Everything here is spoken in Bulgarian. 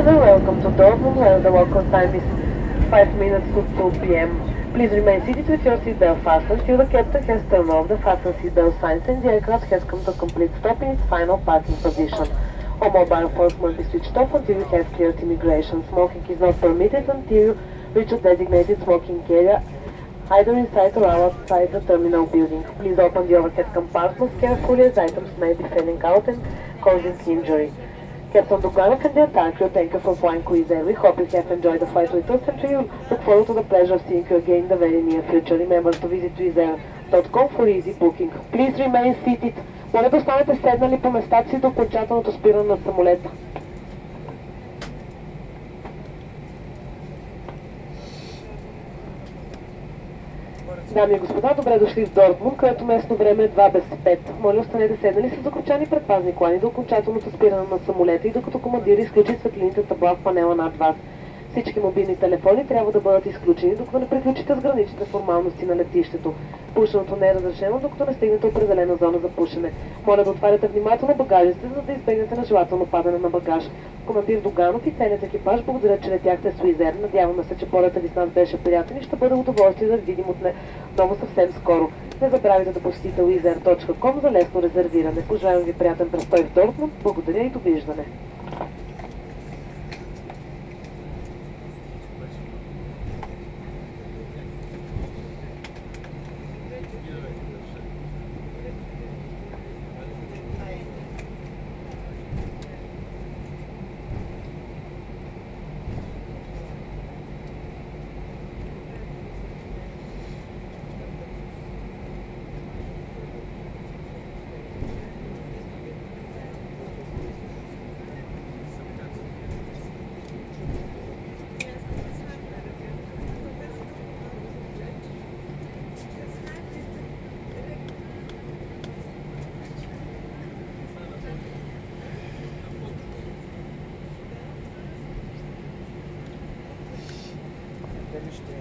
and welcome to Dortmund, where the local time is 5 minutes to 2 p.m. Please remain seated with your seatbelt fastened till the captain has turned off the fasten seatbelt signs and the aircraft has come to a complete stop in its final parking position. All mobile phones must be switched off until you have cleared immigration. Smoking is not permitted until you reach a designated smoking area, either inside or outside the terminal building. Please open the overhead compartments carefully as items may be falling out and causing injury. Captain Duganov and the entire crew, thank you for flying Wizz Air. We hope you have enjoyed the flight with us and we look forward to the pleasure of seeing you again in the very near future. Remember to visit wizzair.com for easy booking. Please remain seated. Моля да останете седнали по местата си до окончателното спиране на самолета. Дами и господа, добре дошли в Дортмунд, където местно време е 2 без 5. Моля, останете седнали с закопчани предпазни колани до окончателното спиране на самолета и докато командир изключи светлините табла в панела над вас. Всички мобилни телефони трябва да бъдат изключени, докато не приключите с граничните формалности на летището. Пушенето не е разрешено, докато не стигнете определена зона за пушене. Моля да отваряте внимателно багажите, за да избегнете нежелателно падане на багаж. Командир Дуганов и целият екипаж благодаря, че летяхте с Wizz Air. Надяваме се, че полетът ви с нас беше приятен и ще бъде удоволствие да ви видим отново съвсем скоро. Не забравяйте да посетите wizzair.com за лесно резервиране. Пожелавам ви приятен престой в Дортмунд. Благодаря и довиждане. Demişti.